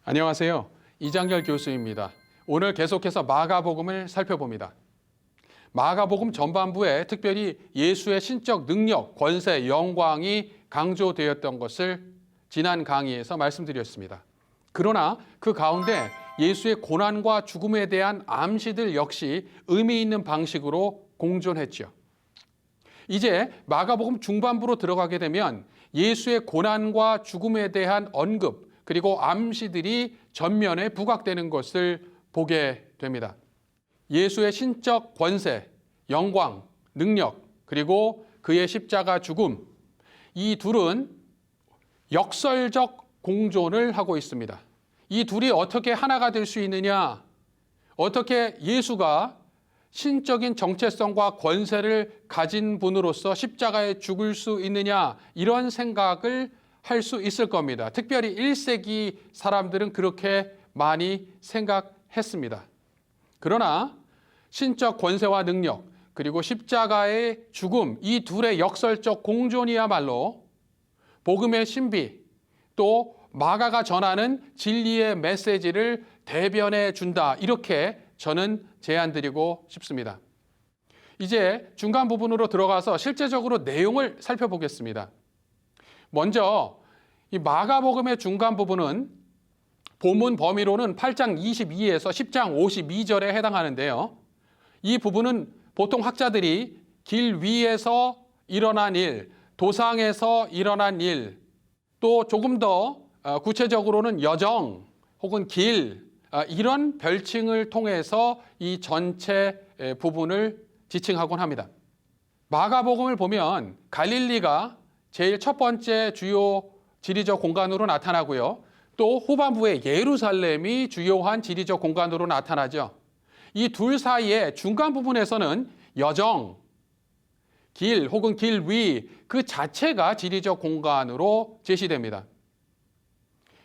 안녕하세요. 이장결 교수입니다. 오늘 계속해서 마가복음을 살펴봅니다. 마가복음 전반부에 특별히 예수의 신적 능력, 권세, 영광이 강조되었던 것을 지난 강의에서 말씀드렸습니다. 그러나 그 가운데 예수의 고난과 죽음에 대한 암시들 역시 의미 있는 방식으로 공존했죠. 이제 마가복음 중반부로 들어가게 되면 예수의 고난과 죽음에 대한 언급, 그리고 암시들이 전면에 부각되는 것을 보게 됩니다. 예수의 신적 권세, 영광, 능력, 그리고 그의 십자가 죽음, 이 둘은 역설적 공존을 하고 있습니다. 이 둘이 어떻게 하나가 될 수 있느냐, 어떻게 예수가 신적인 정체성과 권세를 가진 분으로서 십자가에 죽을 수 있느냐, 이런 생각을 할 수 있을 겁니다. 특별히 1세기 사람들은 그렇게 많이 생각했습니다. 그러나 신적 권세와 능력, 그리고 십자가의 죽음, 이 둘의 역설적 공존이야말로 복음의 신비, 또 마가가 전하는 진리의 메시지를 대변해 준다, 이렇게 저는 제안드리고 싶습니다. 이제 중간 부분으로 들어가서 실제적으로 내용을 살펴보겠습니다. 먼저 이 마가복음의 중간 부분은 본문 범위로는 8장 22에서 10장 52절에 해당하는데요. 이 부분은 보통 학자들이 길 위에서 일어난 일, 도상에서 일어난 일, 또 조금 더 구체적으로는 여정 혹은 길, 이런 별칭을 통해서 이 전체 부분을 지칭하곤 합니다. 마가복음을 보면 갈릴리가 제일 첫 번째 주요 지리적 공간으로 나타나고요. 또 후반부에 예루살렘이 주요한 지리적 공간으로 나타나죠. 이 둘 사이의 중간 부분에서는 여정, 길 혹은 길 위, 그 자체가 지리적 공간으로 제시됩니다.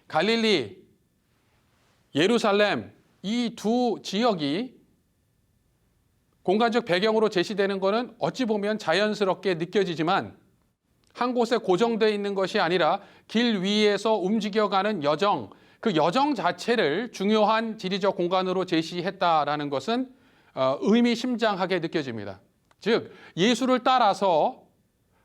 갈릴리, 예루살렘, 이 두 지역이 공간적 배경으로 제시되는 것은 어찌 보면 자연스럽게 느껴지지만 한 곳에 고정되어 있는 것이 아니라 길 위에서 움직여가는 여정, 그 여정 자체를 중요한 지리적 공간으로 제시했다라는 것은 의미심장하게 느껴집니다. 즉, 예수를 따라서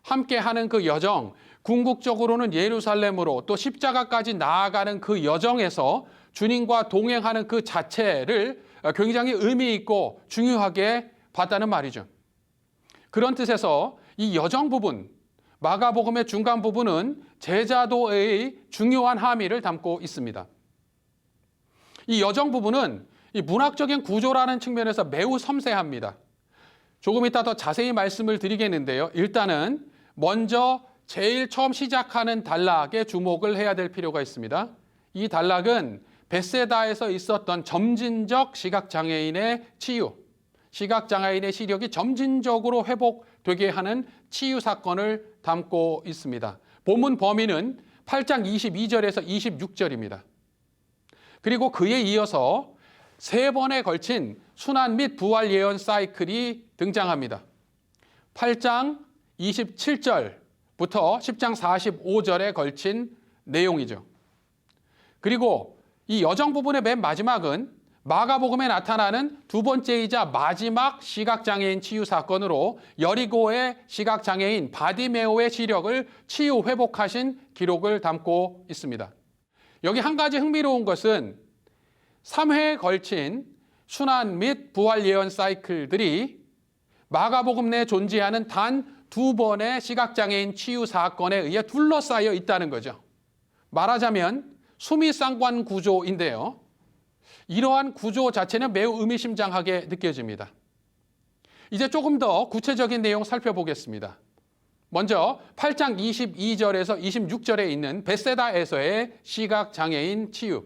함께하는 그 여정, 궁극적으로는 예루살렘으로 또 십자가까지 나아가는 그 여정에서 주님과 동행하는 그 자체를 굉장히 의미 있고 중요하게 봤다는 말이죠. 그런 뜻에서 이 여정 부분, 마가복음의 중간 부분은 제자도의 중요한 함의를 담고 있습니다. 이 여정 부분은 이 문학적인 구조라는 측면에서 매우 섬세합니다. 조금 이따 더 자세히 말씀을 드리겠는데요. 일단은 먼저 제일 처음 시작하는 단락에 주목을 해야 될 필요가 있습니다. 이 단락은 벳세다에서 있었던 점진적 시각장애인의 치유, 시각장애인의 시력이 점진적으로 회복되게 하는 치유 사건을 담고 있습니다. 본문 범위는 8장 22절에서 26절입니다. 그리고 그에 이어서 세 번에 걸친 순환 및 부활 예언 사이클이 등장합니다. 8장 27절부터 10장 45절에 걸친 내용이죠. 그리고 이 여정 부분의 맨 마지막은 마가복음에 나타나는 두 번째이자 마지막 시각장애인 치유 사건으로 여리고의 시각장애인 바디메오의 시력을 치유 회복하신 기록을 담고 있습니다. 여기 한 가지 흥미로운 것은 3회에 걸친 순환 및 부활 예언 사이클들이 마가복음 내에 존재하는 단 두 번의 시각장애인 치유 사건에 의해 둘러싸여 있다는 거죠. 말하자면 수미상관 구조인데요. 이러한 구조 자체는 매우 의미심장하게 느껴집니다. 이제 조금 더 구체적인 내용 살펴보겠습니다. 먼저 8장 22절에서 26절에 있는 벳세다에서의 시각장애인 치유.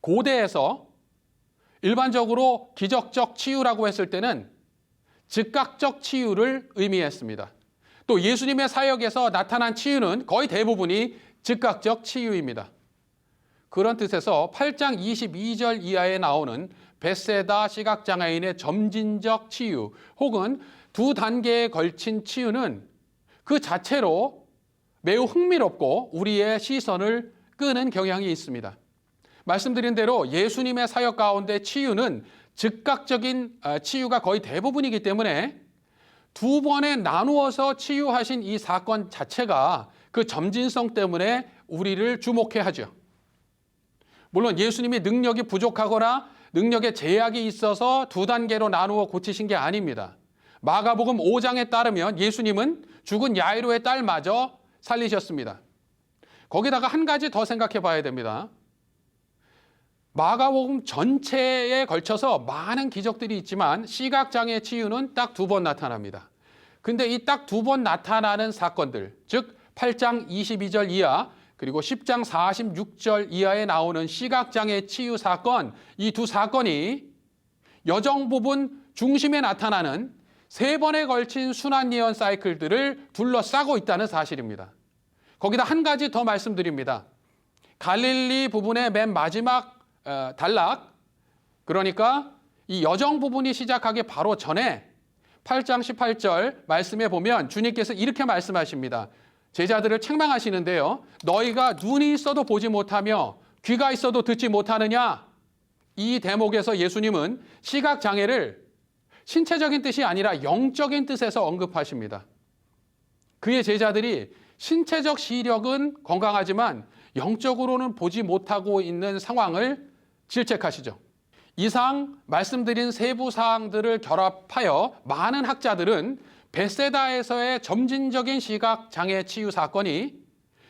고대에서 일반적으로 기적적 치유라고 했을 때는 즉각적 치유를 의미했습니다. 또 예수님의 사역에서 나타난 치유는 거의 대부분이 즉각적 치유입니다. 그런 뜻에서 8장 22절 이하에 나오는 벳세다 시각장애인의 점진적 치유 혹은 두 단계에 걸친 치유는 그 자체로 매우 흥미롭고 우리의 시선을 끄는 경향이 있습니다. 말씀드린 대로 예수님의 사역 가운데 치유는 즉각적인 치유가 거의 대부분이기 때문에 두 번에 나누어서 치유하신 이 사건 자체가 그 점진성 때문에 우리를 주목해 하죠. 물론 예수님이 능력이 부족하거나 능력에 제약이 있어서 두 단계로 나누어 고치신 게 아닙니다. 마가복음 5장에 따르면 예수님은 죽은 야이로의 딸마저 살리셨습니다. 거기다가 한 가지 더 생각해 봐야 됩니다. 마가복음 전체에 걸쳐서 많은 기적들이 있지만 시각장애 치유는 딱 두 번 나타납니다. 근데 이 딱 두 번 나타나는 사건들, 즉 8장 22절 이하 그리고 10장 46절 이하에 나오는 시각장애 치유 사건, 이 두 사건이 여정 부분 중심에 나타나는 세 번에 걸친 순환 예언 사이클들을 둘러싸고 있다는 사실입니다. 거기다 한 가지 더 말씀드립니다. 갈릴리 부분의 맨 마지막 단락, 그러니까 이 여정 부분이 시작하기 바로 전에 8장 18절 말씀에 보면 주님께서 이렇게 말씀하십니다. 제자들을 책망하시는데요. 너희가 눈이 있어도 보지 못하며 귀가 있어도 듣지 못하느냐? 이 대목에서 예수님은 시각장애를 신체적인 뜻이 아니라 영적인 뜻에서 언급하십니다. 그의 제자들이 신체적 시력은 건강하지만 영적으로는 보지 못하고 있는 상황을 질책하시죠. 이상 말씀드린 세부 사항들을 결합하여 많은 학자들은 벳세다에서의 점진적인 시각장애 치유 사건이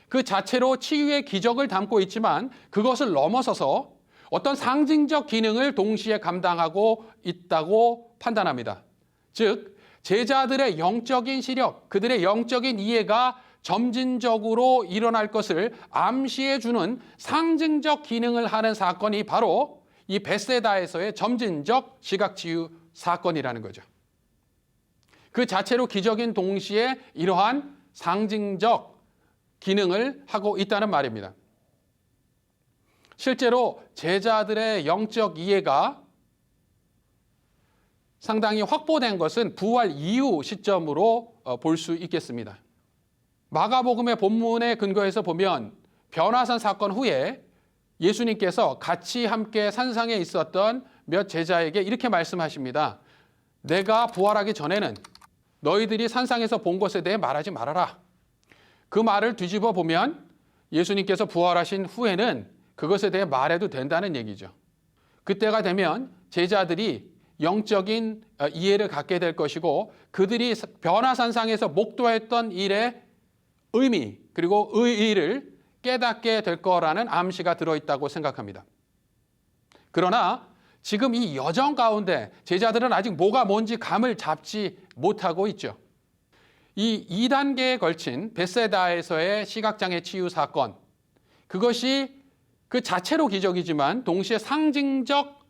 그 자체로 치유의 기적을 담고 있지만 그것을 넘어서서 어떤 상징적 기능을 동시에 감당하고 있다고 판단합니다. 즉, 제자들의 영적인 시력, 그들의 영적인 이해가 점진적으로 일어날 것을 암시해 주는 상징적 기능을 하는 사건이 바로 이 벳세다에서의 점진적 시각치유 사건이라는 거죠. 그 자체로 기적인 동시에 이러한 상징적 기능을 하고 있다는 말입니다. 실제로 제자들의 영적 이해가 상당히 확보된 것은 부활 이후 시점으로 볼 수 있겠습니다. 마가복음의 본문에 근거해서 보면 변화산 사건 후에 예수님께서 같이 함께 산상에 있었던 몇 제자에게 이렇게 말씀하십니다. 내가 부활하기 전에는 너희들이 산상에서 본 것에 대해 말하지 말아라. 그 말을 뒤집어 보면 예수님께서 부활하신 후에는 그것에 대해 말해도 된다는 얘기죠. 그때가 되면 제자들이 영적인 이해를 갖게 될 것이고 그들이 변화산상에서 목도했던 일의 의미 그리고 의의를 깨닫게 될 거라는 암시가 들어있다고 생각합니다. 그러나 지금 이 여정 가운데 제자들은 아직 뭐가 뭔지 감을 잡지 못하고 있죠. 이 2단계에 걸친 벳세다에서의 시각장애 치유 사건, 그것이 그 자체로 기적이지만 동시에 상징적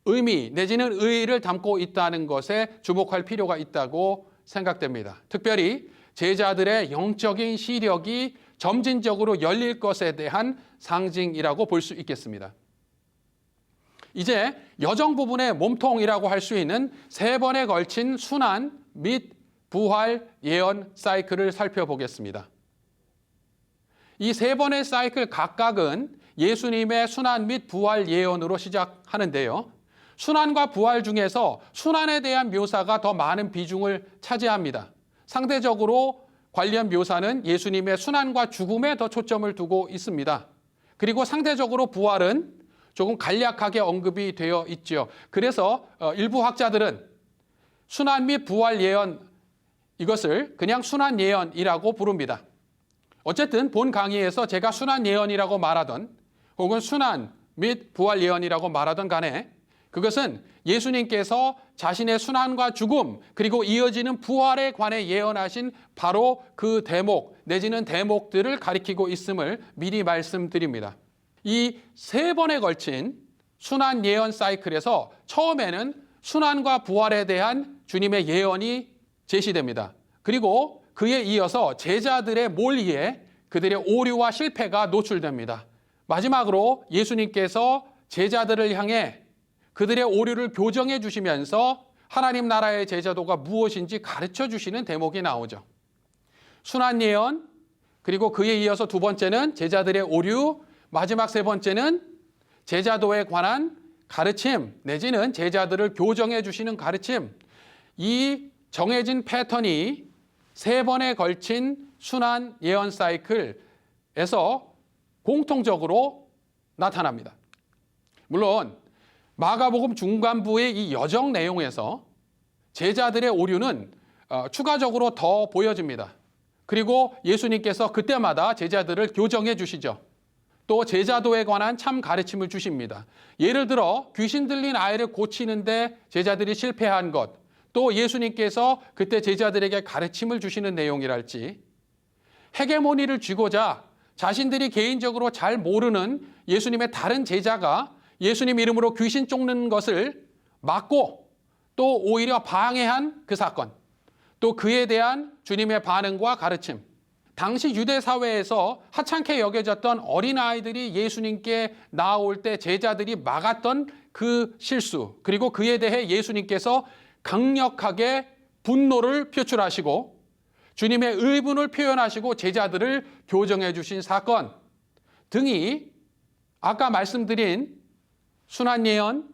의미 내지는 의의를 담고 있다는 것에 주목할 필요가 있다고 생각됩니다. 특별히 제자들의 영적인 시력이 점진적으로 열릴 것에 대한 상징이라고 볼 수 있겠습니다. 이제 여정 부분의 몸통이라고 할 수 있는 세 번에 걸친 순환 및 부활 예언 사이클을 살펴보겠습니다. 이 세 번의 사이클 각각은 예수님의 순환 및 부활 예언으로 시작하는데요. 순환과 부활 중에서 순환에 대한 묘사가 더 많은 비중을 차지합니다. 상대적으로 관련 묘사는 예수님의 순환과 죽음에 더 초점을 두고 있습니다. 그리고 상대적으로 부활은 조금 간략하게 언급이 되어 있죠. 그래서 일부 학자들은 순환 및 부활 예언, 이것을 그냥 순환 예언이라고 부릅니다. 어쨌든 본 강의에서 제가 순환 예언이라고 말하던 혹은 순환 및 부활 예언이라고 말하던 간에 그것은 예수님께서 자신의 순환과 죽음 그리고 이어지는 부활에 관해 예언하신 바로 그 대목 내지는 대목들을 가리키고 있음을 미리 말씀드립니다. 이 세 번에 걸친 순환 예언 사이클에서 처음에는 순환과 부활에 대한 주님의 예언이 제시됩니다. 그리고 그에 이어서 제자들의 몰이에 그들의 오류와 실패가 노출됩니다. 마지막으로 예수님께서 제자들을 향해 그들의 오류를 교정해 주시면서 하나님 나라의 제자도가 무엇인지 가르쳐 주시는 대목이 나오죠. 순환 예언, 그리고 그에 이어서 두 번째는 제자들의 오류, 마지막 세 번째는 제자도에 관한 가르침 내지는 제자들을 교정해 주시는 가르침. 이 정해진 패턴이 세 번에 걸친 순환 예언 사이클에서 공통적으로 나타납니다. 물론 마가복음 중간부의 이 여정 내용에서 제자들의 오류는 추가적으로 더 보여집니다. 그리고 예수님께서 그때마다 제자들을 교정해 주시죠. 또 제자도에 관한 참 가르침을 주십니다. 예를 들어 귀신 들린 아이를 고치는데 제자들이 실패한 것, 또 예수님께서 그때 제자들에게 가르침을 주시는 내용이랄지, 헤게모니를 쥐고자 자신들이 개인적으로 잘 모르는 예수님의 다른 제자가 예수님 이름으로 귀신 쫓는 것을 막고 또 오히려 방해한 그 사건, 또 그에 대한 주님의 반응과 가르침, 당시 유대 사회에서 하찮게 여겨졌던 어린아이들이 예수님께 나올 때 제자들이 막았던 그 실수, 그리고 그에 대해 예수님께서 강력하게 분노를 표출하시고 주님의 의분을 표현하시고 제자들을 교정해 주신 사건 등이 아까 말씀드린 순환 예언,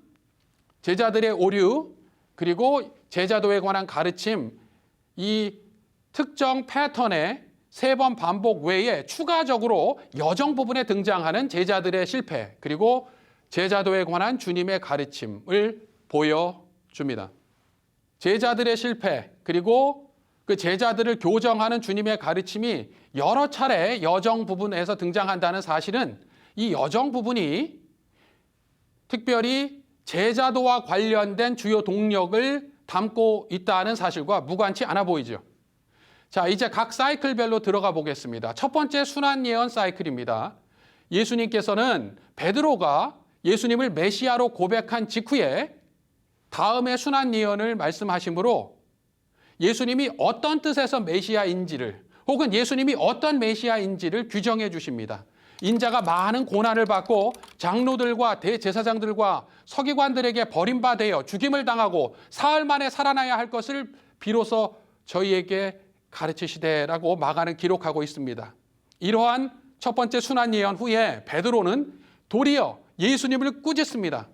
제자들의 오류, 그리고 제자도에 관한 가르침, 이 특정 패턴의 세 번 반복 외에 추가적으로 여정 부분에 등장하는 제자들의 실패, 그리고 제자도에 관한 주님의 가르침을 보여줍니다. 제자들의 실패, 그리고 그 제자들을 교정하는 주님의 가르침이 여러 차례 여정 부분에서 등장한다는 사실은 이 여정 부분이 특별히 제자도와 관련된 주요 동력을 담고 있다는 사실과 무관치 않아 보이죠. 자, 이제 각 사이클별로 들어가 보겠습니다. 첫 번째 순환 예언 사이클입니다. 예수님께서는 베드로가 예수님을 메시아로 고백한 직후에 다음에 순환 예언을 말씀하시므로 예수님이 어떤 뜻에서 메시아인지를 혹은 예수님이 어떤 메시아인지를 규정해 주십니다. 인자가 많은 고난을 받고 장로들과 대제사장들과 서기관들에게 버림받아 죽임을 당하고 사흘 만에 살아나야 할 것을 비로소 저희에게 가르치시되라고 마가는 기록하고 있습니다. 이러한 첫 번째 순환 예언 후에 베드로는 도리어 예수님을 꾸짖습니다.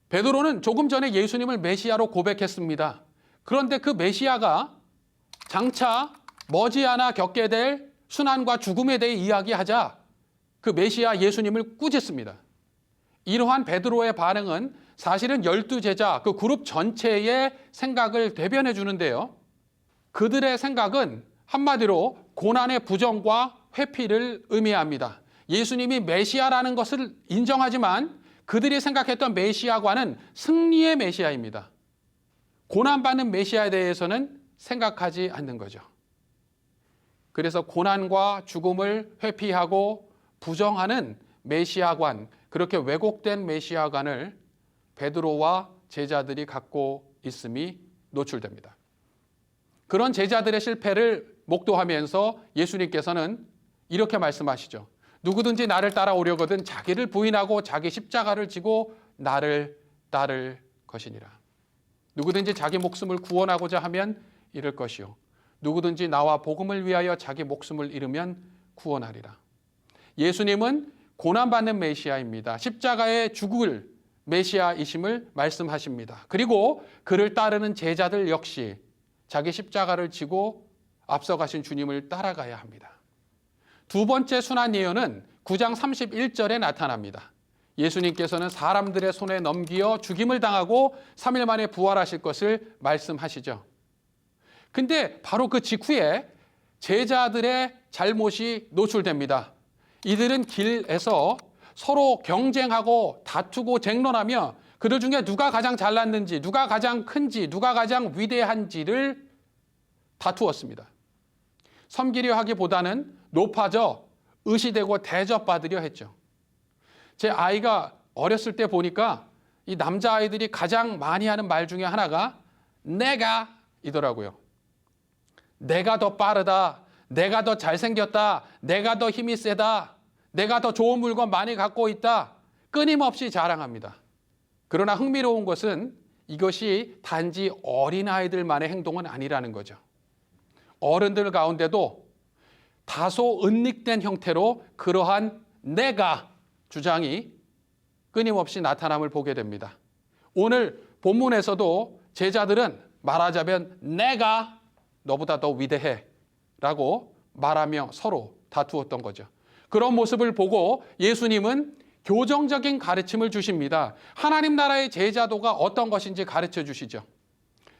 베드로는 조금 전에 예수님을 메시아로 고백했습니다. 그런데 그 메시아가 장차 머지않아 겪게 될 순환과 죽음에 대해 이야기하자 그 메시아 예수님을 꾸짖습니다. 이러한 베드로의 반응은 사실은 12제자 그 그룹 전체의 생각을 대변해 주는데요. 그들의 생각은 한마디로 고난의 부정과 회피를 의미합니다. 예수님이 메시아라는 것을 인정하지만 그들이 생각했던 메시아과는 승리의 메시아입니다. 고난받는 메시아에 대해서는 생각하지 않는 거죠. 그래서 고난과 죽음을 회피하고 부정하는 메시아관, 그렇게 왜곡된 메시아관을 베드로와 제자들이 갖고 있음이 노출됩니다. 그런 제자들의 실패를 목도하면서 예수님께서는 이렇게 말씀하시죠. 누구든지 나를 따라오려거든 자기를 부인하고 자기 십자가를 지고 나를 따를 것이니라. 누구든지 자기 목숨을 구원하고자 하면 잃을 것이요 누구든지 나와 복음을 위하여 자기 목숨을 잃으면 구원하리라. 예수님은 고난받는 메시아입니다. 십자가에 죽을 메시아이심을 말씀하십니다. 그리고 그를 따르는 제자들 역시 자기 십자가를 지고 앞서가신 주님을 따라가야 합니다. 두 번째 순환 예언은 9장 31절에 나타납니다. 예수님께서는 사람들의 손에 넘겨 죽임을 당하고 3일 만에 부활하실 것을 말씀하시죠. 근데 바로 그 직후에 제자들의 잘못이 노출됩니다. 이들은 길에서 서로 경쟁하고 다투고 쟁론하며 그들 중에 누가 가장 잘났는지, 누가 가장 큰지, 누가 가장 위대한지를 다투었습니다. 섬기려 하기보다는 높아져 의시되고 대접받으려 했죠. 제 아이가 어렸을 때 보니까 이 남자아이들이 가장 많이 하는 말 중에 하나가 내가 이더라고요. 내가 더 빠르다, 내가 더 잘생겼다, 내가 더 힘이 세다, 내가 더 좋은 물건 많이 갖고 있다, 끊임없이 자랑합니다. 그러나 흥미로운 것은 이것이 단지 어린아이들만의 행동은 아니라는 거죠. 어른들 가운데도 다소 은닉된 형태로 그러한 내가 주장이 끊임없이 나타남을 보게 됩니다. 오늘 본문에서도 제자들은 말하자면 내가 너보다 더 위대해 라고 말하며 서로 다투었던 거죠. 그런 모습을 보고 예수님은 교정적인 가르침을 주십니다. 하나님 나라의 제자도가 어떤 것인지 가르쳐 주시죠.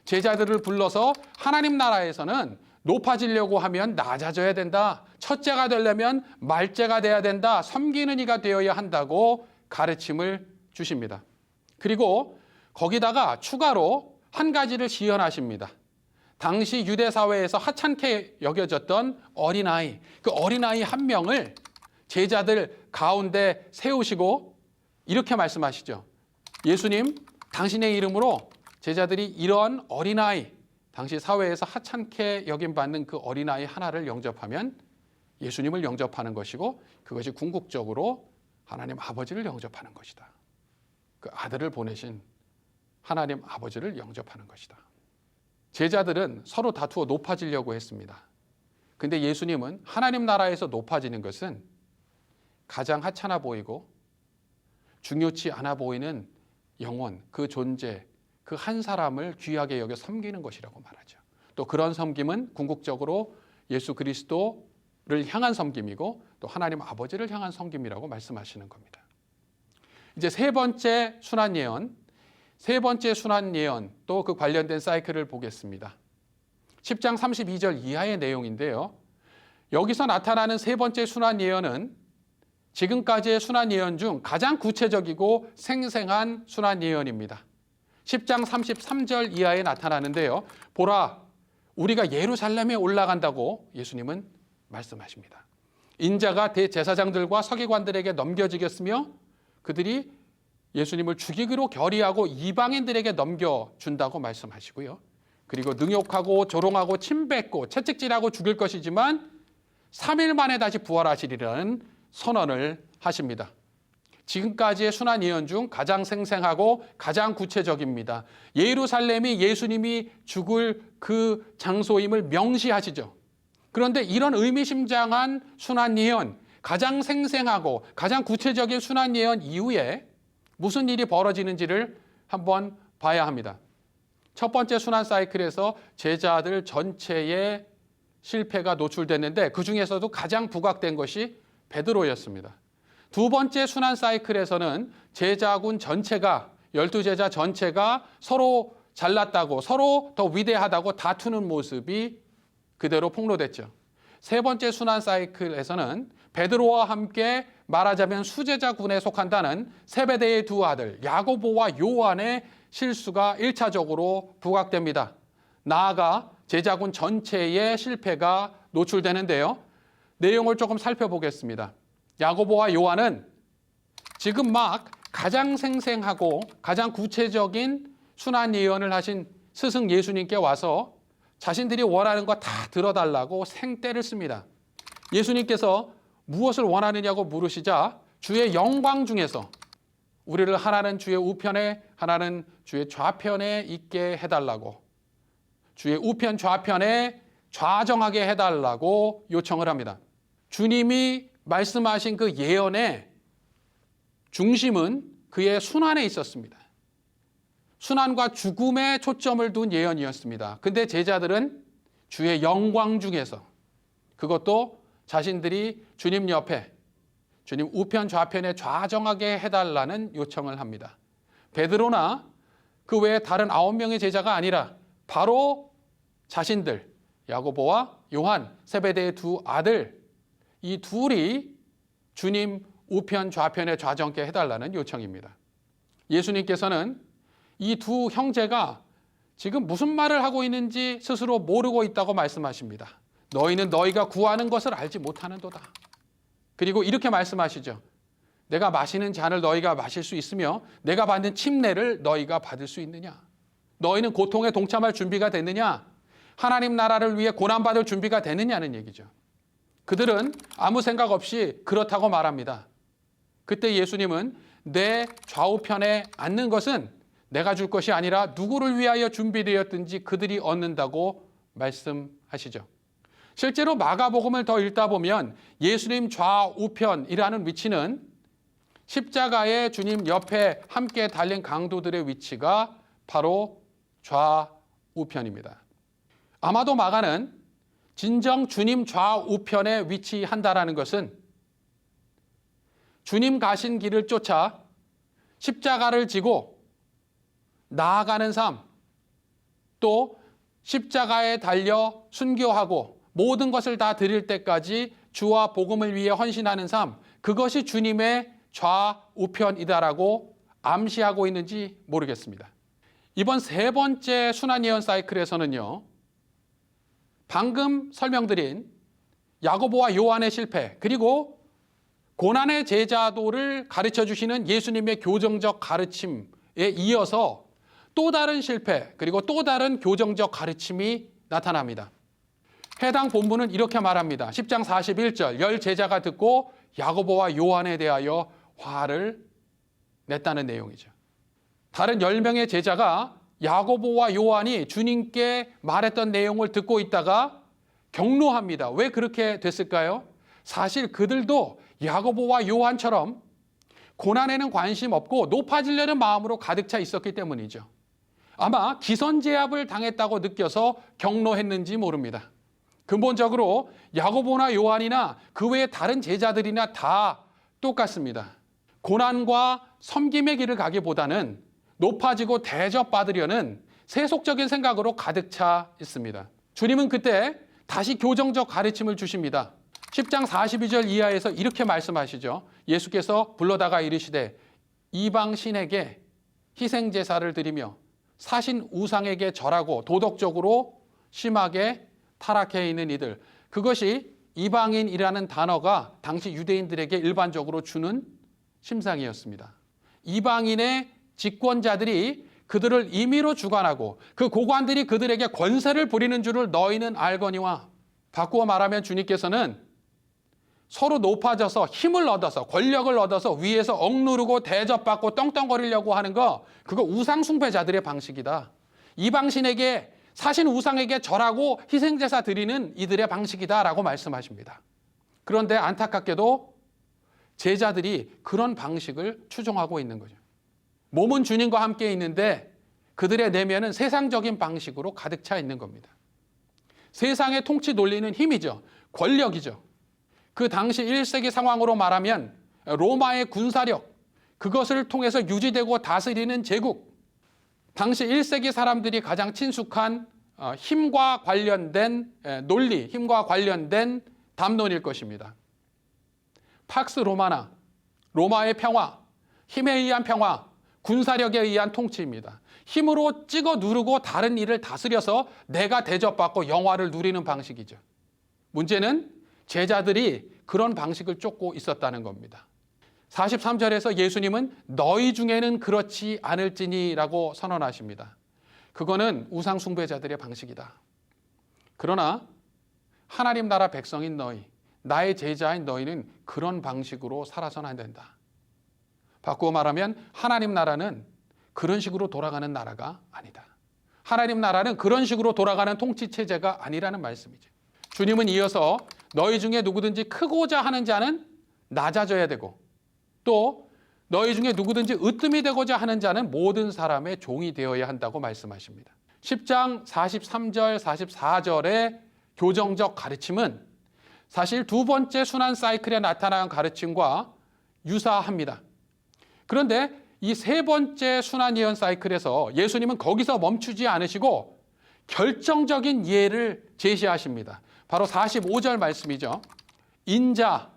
제자들을 불러서 하나님 나라에서는 높아지려고 하면 낮아져야 된다. 첫째가 되려면 말째가 돼야 된다. 섬기는 이가 되어야 한다고 가르침을 주십니다. 그리고 거기다가 추가로 한 가지를 시연하십니다. 당시 유대 사회에서 하찮게 여겨졌던 어린아이, 그 어린아이 한 명을 제자들 가운데 세우시고 이렇게 말씀하시죠. 예수님, 당신의 이름으로 제자들이 이런 어린아이, 당시 사회에서 하찮게 여김받는 그 어린아이 하나를 영접하면 예수님을 영접하는 것이고 그것이 궁극적으로 하나님 아버지를 영접하는 것이다. 그 아들을 보내신 하나님 아버지를 영접하는 것이다. 제자들은 서로 다투어 높아지려고 했습니다. 근데 예수님은 하나님 나라에서 높아지는 것은 가장 하찮아 보이고 중요치 않아 보이는 영혼, 그 존재, 그 한 사람을 귀하게 여겨 섬기는 것이라고 말하죠. 또 그런 섬김은 궁극적으로 예수 그리스도를 향한 섬김이고 또 하나님 아버지를 향한 섬김이라고 말씀하시는 겁니다. 이제 세 번째 순환 예언, 또 그 관련된 사이클을 보겠습니다. 10장 32절 이하의 내용인데요. 여기서 나타나는 세 번째 순환 예언은 지금까지의 순환 예언 중 가장 구체적이고 생생한 순환 예언입니다. 10장 33절 이하에 나타나는데요. 보라, 우리가 예루살렘에 올라간다고 예수님은 말씀하십니다. 인자가 대제사장들과 서기관들에게 넘겨지겠으며 그들이 예수님을 죽이기로 결의하고 이방인들에게 넘겨준다고 말씀하시고요. 그리고 능욕하고 조롱하고 침뱉고 채찍질하고 죽일 것이지만 3일 만에 다시 부활하시리라는 선언을 하십니다. 지금까지의 순환 예언 중 가장 생생하고 가장 구체적입니다. 예루살렘이 예수님이 죽을 그 장소임을 명시하시죠. 그런데 이런 의미심장한 순환 예언, 가장 생생하고 가장 구체적인 순환 예언 이후에 무슨 일이 벌어지는지를 한번 봐야 합니다. 첫 번째 순환 사이클에서 제자들 전체의 실패가 노출됐는데 그 중에서도 가장 부각된 것이 베드로였습니다. 두 번째 순환 사이클에서는 제자군 전체가 12제자 전체가 서로 잘났다고 서로 더 위대하다고 다투는 모습이 그대로 폭로됐죠. 세 번째 순환 사이클에서는 베드로와 함께 말하자면 수제자군에 속한다는 세베대의 두 아들 야고보와 요한의 실수가 1차적으로 부각됩니다. 나아가 제자군 전체의 실패가 노출되는데요. 내용을 조금 살펴보겠습니다. 야고보와 요한은 지금 막 가장 생생하고 가장 구체적인 순환 예언을 하신 스승 예수님께 와서 자신들이 원하는 거 다 들어달라고 생떼를 씁니다. 예수님께서 무엇을 원하느냐고 물으시자 주의 영광 중에서 우리를 하나는 주의 우편에 하나는 주의 좌편에 있게 해달라고 주의 우편 좌편에 좌정하게 해달라고 요청을 합니다. 주님이 말씀하신 그 예언의 중심은 그의 순환에 있었습니다. 순환과 죽음에 초점을 둔 예언이었습니다. 근데 제자들은 주의 영광 중에서 그것도 자신들이 주님 옆에 주님 우편 좌편에 좌정하게 해달라는 요청을 합니다. 베드로나 그 외에 다른 9명의 제자가 아니라 바로 자신들 야고보와 요한 세베대의 두 아들 이 둘이 주님 우편 좌편에 좌정하게 해달라는 요청입니다. 예수님께서는 이 두 형제가 지금 무슨 말을 하고 있는지 스스로 모르고 있다고 말씀하십니다. 너희는 너희가 구하는 것을 알지 못하는도다. 그리고 이렇게 말씀하시죠. 내가 마시는 잔을 너희가 마실 수 있으며 내가 받는 침례를 너희가 받을 수 있느냐? 너희는 고통에 동참할 준비가 됐느냐? 하나님 나라를 위해 고난받을 준비가 되느냐는 얘기죠. 그들은 아무 생각 없이 그렇다고 말합니다. 그때 예수님은 내 좌우편에 앉는 것은 내가 줄 것이 아니라 누구를 위하여 준비되었든지 그들이 얻는다고 말씀하시죠. 실제로 마가복음을 더 읽다 보면 예수님 좌우편이라는 위치는 십자가의 주님 옆에 함께 달린 강도들의 위치가 바로 좌우편입니다. 아마도 마가는 진정 주님 좌우편에 위치한다라는 것은 주님 가신 길을 쫓아 십자가를 지고 나아가는 삶, 또 십자가에 달려 순교하고 모든 것을 다 드릴 때까지 주와 복음을 위해 헌신하는 삶, 그것이 주님의 좌우편이다라고 암시하고 있는지 모르겠습니다. 이번 세 번째 순환예언 사이클에서는요, 방금 설명드린 야고보와 요한의 실패, 그리고 고난의 제자도를 가르쳐 주시는 예수님의 교정적 가르침에 이어서 또 다른 실패, 그리고 또 다른 교정적 가르침이 나타납니다. 해당 본문은 이렇게 말합니다. 10장 41절, 10 제자가 듣고 야고보와 요한에 대하여 화를 냈다는 내용이죠. 다른 10명의 제자가 야고보와 요한이 주님께 말했던 내용을 듣고 있다가 격노합니다. 왜 그렇게 됐을까요? 사실 그들도 야고보와 요한처럼 고난에는 관심 없고 높아지려는 마음으로 가득 차 있었기 때문이죠. 아마 기선제압을 당했다고 느껴서 격노했는지 모릅니다. 근본적으로 야고보나 요한이나 그 외의 다른 제자들이나 다 똑같습니다. 고난과 섬김의 길을 가기보다는 높아지고 대접받으려는 세속적인 생각으로 가득 차 있습니다. 주님은 그때 다시 교정적 가르침을 주십니다. 10장 42절 이하에서 이렇게 말씀하시죠. 예수께서 불러다가 이르시되 이방 신에게 희생제사를 드리며 사신 우상에게 절하고 도덕적으로 심하게 타락해 있는 이들, 그것이 이방인이라는 단어가 당시 유대인들에게 일반적으로 주는 심상이었습니다. 이방인의 집권자들이 그들을 임의로 주관하고 그 고관들이 그들에게 권세를 부리는 줄을 너희는 알거니와, 바꾸어 말하면 주님께서는 서로 높아져서 힘을 얻어서 권력을 얻어서 위에서 억누르고 대접받고 떵떵거리려고 하는 거, 그거 우상숭배자들의 방식이다. 이방신에게 사신 우상에게 절하고 희생제사 드리는 이들의 방식이다라고 말씀하십니다. 그런데 안타깝게도 제자들이 그런 방식을 추종하고 있는 거죠. 몸은 주님과 함께 있는데 그들의 내면은 세상적인 방식으로 가득 차 있는 겁니다. 세상의 통치 논리는 힘이죠. 권력이죠. 그 당시 1세기 상황으로 말하면 로마의 군사력, 그것을 통해서 유지되고 다스리는 제국, 당시 1세기 사람들이 가장 친숙한 힘과 관련된 논리, 힘과 관련된 담론일 것입니다. 팍스 로마나, 로마의 평화, 힘에 의한 평화, 군사력에 의한 통치입니다. 힘으로 찍어 누르고 다른 일을 다스려서 내가 대접받고 영화를 누리는 방식이죠. 문제는 제자들이 그런 방식을 쫓고 있었다는 겁니다. 43절에서 예수님은 너희 중에는 그렇지 않을지니라고 선언하십니다. 그거는 우상 숭배자들의 방식이다. 그러나 하나님 나라 백성인 너희, 나의 제자인 너희는 그런 방식으로 살아서는 안 된다. 바꾸어 말하면 하나님 나라는 그런 식으로 돌아가는 나라가 아니다. 하나님 나라는 그런 식으로 돌아가는 통치 체제가 아니라는 말씀이죠. 주님은 이어서 너희 중에 누구든지 크고자 하는 자는 낮아져야 되고, 또 너희 중에 누구든지 으뜸이 되고자 하는 자는 모든 사람의 종이 되어야 한다고 말씀하십니다. 10장 43절, 44절의 교정적 가르침은 사실 두 번째 순환 사이클에 나타난 가르침과 유사합니다. 그런데 이 세 번째 순환 예언 사이클에서 예수님은 거기서 멈추지 않으시고 결정적인 예를 제시하십니다. 바로 45절 말씀이죠. 인자,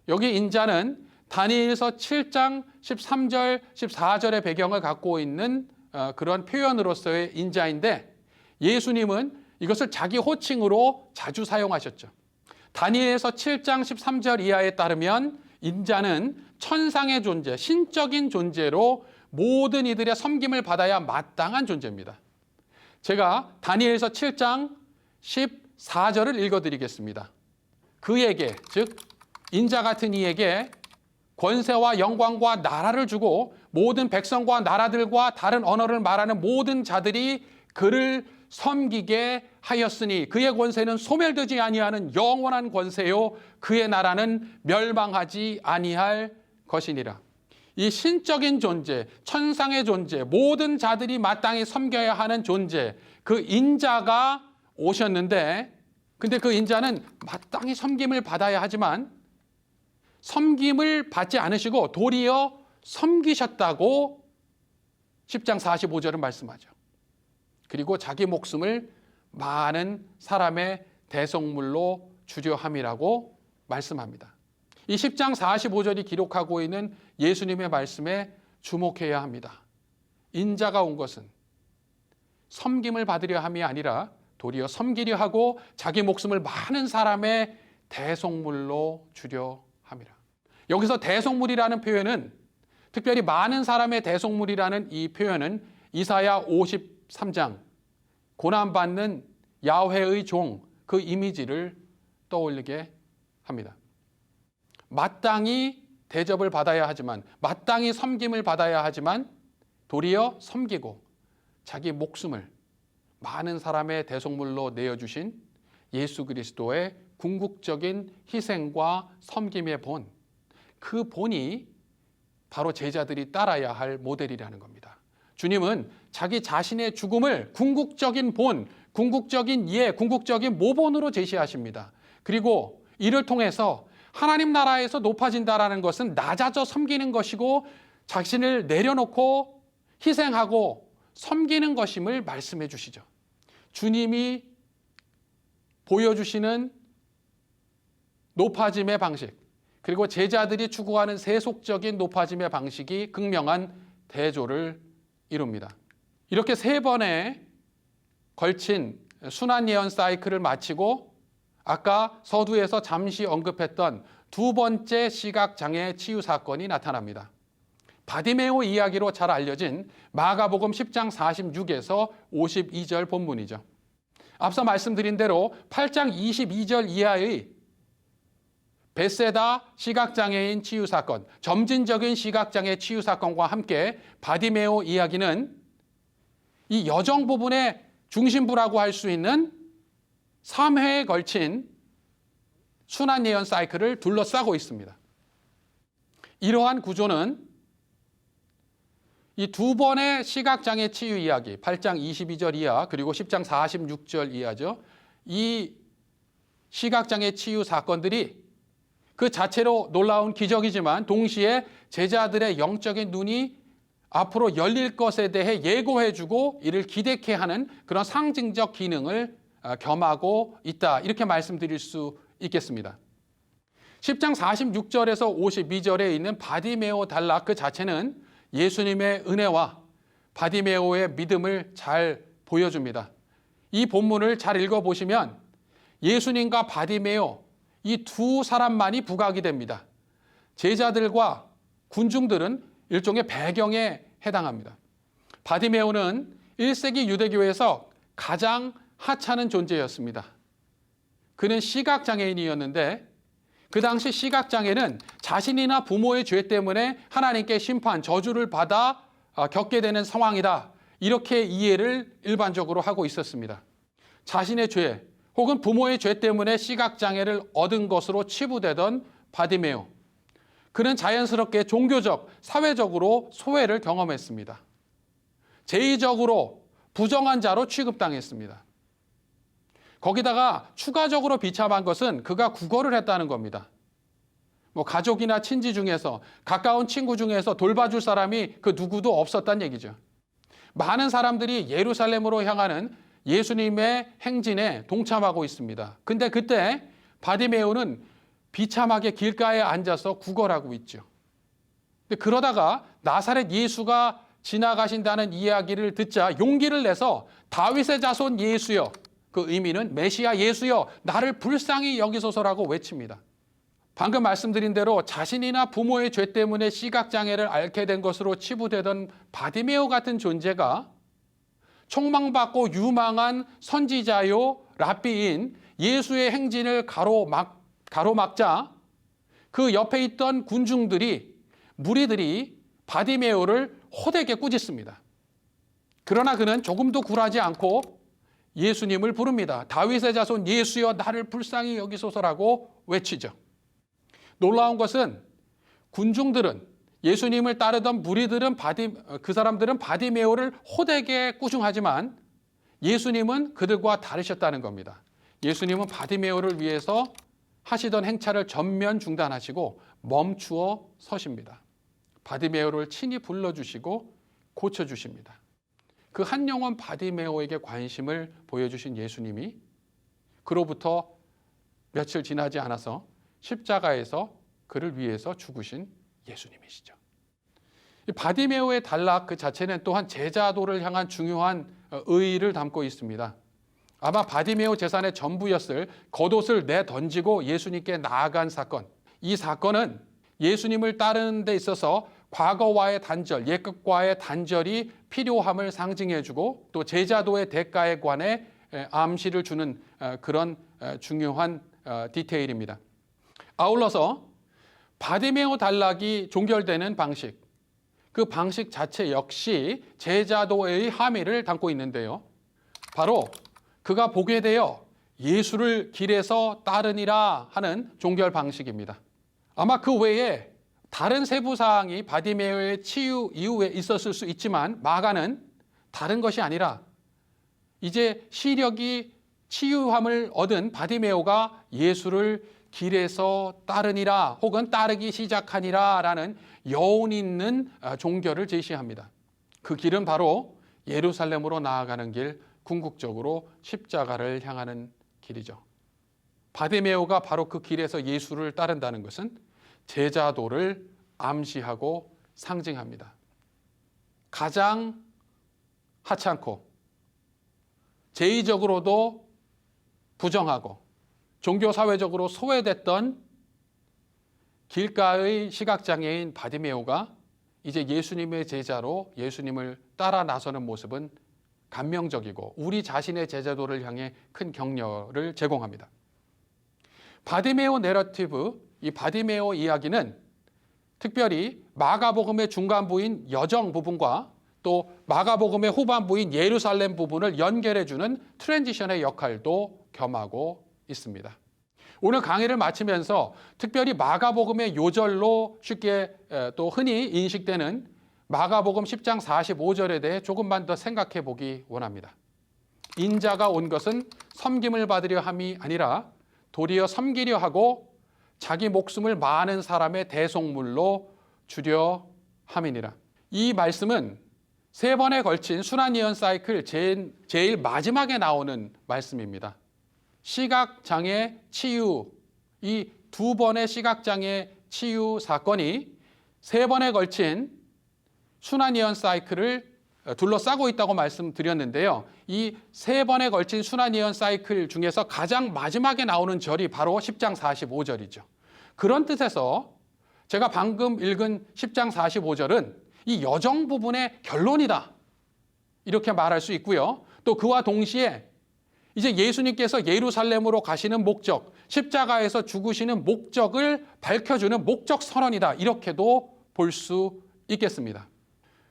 여기 인자는 다니엘서 7장 13절, 14절의 배경을 갖고 있는 그런 표현으로서의 인자인데, 예수님은 이것을 자기 호칭으로 자주 사용하셨죠. 다니엘서 7장 13절 이하에 따르면 인자는 천상의 존재, 신적인 존재로 모든 이들의 섬김을 받아야 마땅한 존재입니다. 제가 다니엘서 7장 14절을 읽어드리겠습니다. 그에게, 즉 인자 같은 이에게 권세와 영광과 나라를 주고 모든 백성과 나라들과 다른 언어를 말하는 모든 자들이 그를 섬기게 하였으니 그의 권세는 소멸되지 아니하는 영원한 권세요 그의 나라는 멸망하지 아니할 것이니라. 이 신적인 존재, 천상의 존재, 모든 자들이 마땅히 섬겨야 하는 존재, 그 인자가 오셨는데, 근데 그 인자는 마땅히 섬김을 받아야 하지만 섬김을 받지 않으시고 도리어 섬기셨다고 10장 45절은 말씀하죠. 그리고 자기 목숨을 많은 사람의 대속물로 주려 함이라고 말씀합니다. 이 10장 45절이 기록하고 있는 예수님의 말씀에 주목해야 합니다. 인자가 온 것은 섬김을 받으려 함이 아니라 도리어 섬기려 하고 자기 목숨을 많은 사람의 대속물로 주려 함이라. 여기서 대속물이라는 표현은, 특별히 많은 사람의 대속물이라는 이 표현은 이사야 53장 고난받는 야훼의 종, 그 이미지를 떠올리게 합니다. 마땅히 대접을 받아야 하지만, 마땅히 섬김을 받아야 하지만 도리어 섬기고 자기 목숨을 많은 사람의 대속물로 내어주신 예수 그리스도의 궁극적인 희생과 섬김의 본, 그 본이 바로 제자들이 따라야 할 모델이라는 겁니다. 주님은 자기 자신의 죽음을 궁극적인 본, 궁극적인 예, 궁극적인 모본으로 제시하십니다. 그리고 이를 통해서 하나님 나라에서 높아진다라는 것은 낮아져 섬기는 것이고 자신을 내려놓고 희생하고 섬기는 것임을 말씀해 주시죠. 주님이 보여주시는 높아짐의 방식, 그리고 제자들이 추구하는 세속적인 높아짐의 방식이 극명한 대조를 이룹니다. 이렇게 3번에 걸친 순환 예언 사이클을 마치고 아까 서두에서 잠시 언급했던 2번째 시각장애 치유 사건이 나타납니다. 바디메오 이야기로 잘 알려진 마가복음 10장 46에서 52절 본문이죠. 앞서 말씀드린 대로 8장 22절 이하의 벳세다 시각장애인 치유 사건, 점진적인 시각장애 치유 사건과 함께 바디메오 이야기는 이 여정 부분의 중심부라고 할 수 있는 3회에 걸친 순환 예언 사이클을 둘러싸고 있습니다. 이러한 구조는 이 2번의 시각장애 치유 이야기, 8장 22절 이하 그리고 10장 46절 이하죠. 이 시각장애 치유 사건들이 그 자체로 놀라운 기적이지만 동시에 제자들의 영적인 눈이 앞으로 열릴 것에 대해 예고해주고 이를 기대케 하는 그런 상징적 기능을 겸하고 있다, 이렇게 말씀드릴 수 있겠습니다. 10장 46절에서 52절에 있는 바디메오 단락 그 자체는 예수님의 은혜와 바디메오의 믿음을 잘 보여줍니다. 이 본문을 잘 읽어보시면 예수님과 바디메오, 이 2사람만이 부각이 됩니다. 제자들과 군중들은 일종의 배경에 해당합니다. 바디메오는 1세기 유대교에서 가장 하찮은 존재였습니다. 그는 시각장애인이었는데 그 당시 시각장애는 자신이나 부모의 죄 때문에 하나님께 심판, 저주를 받아 겪게 되는 상황이다, 이렇게 이해를 일반적으로 하고 있었습니다. 자신의 죄 혹은 부모의 죄 때문에 시각장애를 얻은 것으로 치부되던 바디메오, 그는 자연스럽게 종교적, 사회적으로 소외를 경험했습니다. 제의적으로 부정한 자로 취급당했습니다. 거기다가 추가적으로 비참한 것은 그가 국어를 했다는 겁니다. 가족이나 친지 중에서, 가까운 친구 중에서 돌봐줄 사람이 그 누구도 없었단 얘기죠. 많은 사람들이 예루살렘으로 향하는 예수님의 행진에 동참하고 있습니다. 근데 그때 바디메오는 비참하게 길가에 앉아서 구걸하고 있죠. 근데 그러다가 나사렛 예수가 지나가신다는 이야기를 듣자 용기를 내서 다윗의 자손 예수여, 그 의미는 메시아 예수여, 나를 불쌍히 여기소서라고 외칩니다. 방금 말씀드린 대로 자신이나 부모의 죄 때문에 시각장애를 앓게 된 것으로 치부되던 바디메오 같은 존재가 총망받고 유망한 선지자요 랍비인 예수의 행진을 가로막자 그 옆에 있던 군중들이, 무리들이 바디메오를 호되게 꾸짖습니다. 그러나 그는 조금도 굴하지 않고 예수님을 부릅니다. 다윗의 자손 예수여, 나를 불쌍히 여기소서라고 외치죠. 놀라운 것은 군중들은, 예수님을 따르던 무리들은 그 사람들은 바디메오를 호되게 꾸중하지만 예수님은 그들과 다르셨다는 겁니다. 예수님은 바디메오를 위해서 하시던 행차를 전면 중단하시고 멈추어 서십니다. 바디메오를 친히 불러주시고 고쳐주십니다. 그 한 영혼 바디메오에게 관심을 보여주신 예수님이 그로부터 며칠 지나지 않아서 십자가에서 그를 위해서 죽으신 예수님이시죠. 바디메오의 단락 그 자체는 또한 제자도를 향한 중요한 의의를 담고 있습니다. 아마 바디메오 재산의 전부였을 겉옷을 내던지고 예수님께 나아간 사건, 이 사건은 예수님을 따르는 데 있어서 과거와의 단절, 옛것과의 단절이 필요함을 상징해주고 또 제자도의 대가에 관해 암시를 주는 그런 중요한 디테일입니다. 아울러서 바디메오 단락이 종결되는 방식, 그 방식 자체 역시 제자도의 함의를 담고 있는데요. 바로 그가 보게 되어 예수를 길에서 따르니라 하는 종결 방식입니다. 아마 그 외에 다른 세부사항이 바디메오의 치유 이후에 있었을 수 있지만 마가는 다른 것이 아니라 이제 시력이 치유함을 얻은 바디메오가 예수를 길에서 따르니라 혹은 따르기 시작하니라 라는 여운 있는 종결을 제시합니다. 그 길은 바로 예루살렘으로 나아가는 길, 궁극적으로 십자가를 향하는 길이죠. 바디메오가 바로 그 길에서 예수를 따른다는 것은 제자도를 암시하고 상징합니다. 가장 하찮고 제의적으로도 부정하고 종교사회적으로 소외됐던 길가의 시각장애인 바디메오가 이제 예수님의 제자로 예수님을 따라 나서는 모습은 감명적이고 우리 자신의 제자도를 향해 큰 격려를 제공합니다. 바디메오 내러티브, 이 바디메오 이야기는 특별히 마가복음의 중간부인 여정 부분과 또 마가복음의 후반부인 예루살렘 부분을 연결해주는 트랜지션의 역할도 겸하고 있습니다. 오늘 강의를 마치면서 특별히 마가복음의 요절로 쉽게 또 흔히 인식되는 마가복음 10장 45절에 대해 조금만 더 생각해 보기 원합니다. 인자가 온 것은 섬김을 받으려 함이 아니라 도리어 섬기려 하고 자기 목숨을 많은 사람의 대속물로 주려 함이니라. 이 말씀은 세 번에 걸친 순환예언 사이클 제일 마지막에 나오는 말씀입니다. 시각장애 치유, 이 두 번의 시각장애 치유 사건이 세 번에 걸친 순환예언 사이클을 둘러싸고 있다고 말씀드렸는데요. 이 세 번에 걸친 순환예언 사이클 중에서 가장 마지막에 나오는 절이 바로 10장 45절이죠. 그런 뜻에서 제가 방금 읽은 10장 45절은 이 여정 부분의 결론이다, 이렇게 말할 수 있고요. 또 그와 동시에 이제 예수님께서 예루살렘으로 가시는 목적, 십자가에서 죽으시는 목적을 밝혀주는 목적 선언이다, 이렇게도 볼 수 있겠습니다.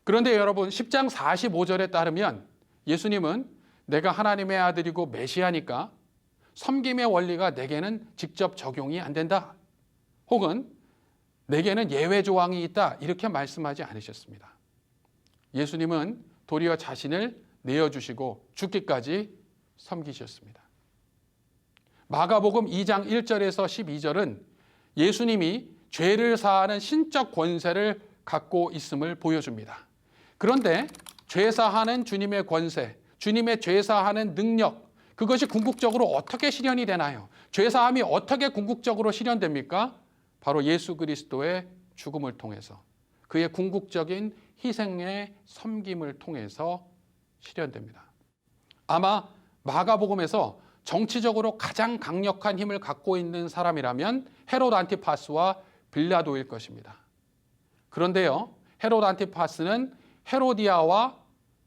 그런데 여러분, 10장 45절에 따르면 예수님은 내가 하나님의 아들이고 메시아니까 섬김의 원리가 내게는 직접 적용이 안 된다, 혹은 내게는 예외 조항이 있다, 이렇게 말씀하지 않으셨습니다. 예수님은 도리어 자신을 내어주시고 죽기까지 섬기셨습니다. 마가복음 2장 1절에서 12절은 예수님이 죄를 사하는 신적 권세를 갖고 있음을 보여줍니다. 그런데 죄사하는 주님의 권세, 주님의 죄사하는 능력, 그것이 궁극적으로 어떻게 실현이 되나요? 죄사함이 어떻게 궁극적으로 실현됩니까? 바로 예수 그리스도의 죽음을 통해서, 그의 궁극적인 희생의 섬김을 통해서 실현됩니다. 아마 마가복음에서 정치적으로 가장 강력한 힘을 갖고 있는 사람이라면 헤롯 안티파스와 빌라도일 것입니다. 그런데요, 헤롯 안티파스는 헤로디아와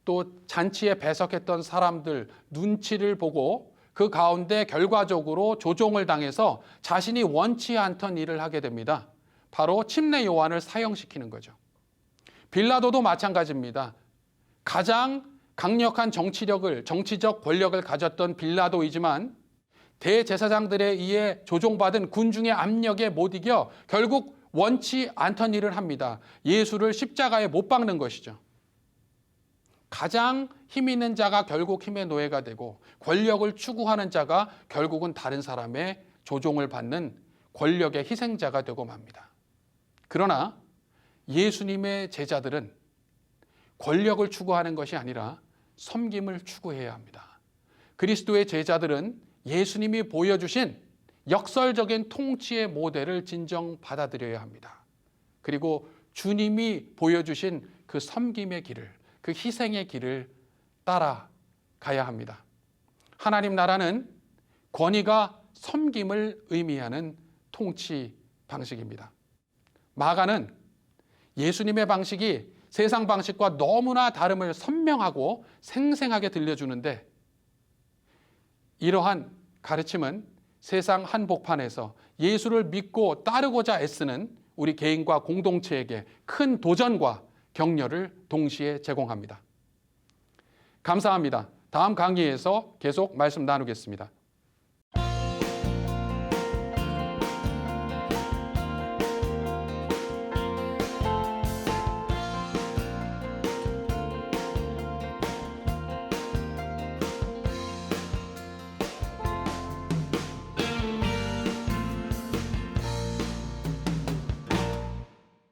또 잔치에 배석했던 사람들 눈치를 보고 그 가운데 결과적으로 조종을 당해서 자신이 원치 않던 일을 하게 됩니다. 바로 침례 요한을 사형시키는 거죠. 빌라도도 마찬가지입니다. 가장 강력한 정치적 권력을 가졌던 빌라도이지만 대제사장들에 의해 조종받은 군중의 압력에 못 이겨 결국 원치 않던 일을 합니다. 예수를 십자가에 못 박는 것이죠. 가장 힘 있는 자가 결국 힘의 노예가 되고 권력을 추구하는 자가 결국은 다른 사람의 조종을 받는 권력의 희생자가 되고 맙니다. 그러나 예수님의 제자들은 권력을 추구하는 것이 아니라 섬김을 추구해야 합니다. 그리스도의 제자들은 예수님이 보여주신 역설적인 통치의 모델을 진정 받아들여야 합니다. 그리고 주님이 보여주신 그 섬김의 길을, 그 희생의 길을 따라가야 합니다. 하나님 나라는 권위가 섬김을 의미하는 통치 방식입니다. 마가는 예수님의 방식이 세상 방식과 너무나 다름을 선명하고 생생하게 들려주는데, 이러한 가르침은 세상 한복판에서 예수를 믿고 따르고자 애쓰는 우리 개인과 공동체에게 큰 도전과 격려를 동시에 제공합니다. 감사합니다. 다음 강의에서 계속 말씀 나누겠습니다.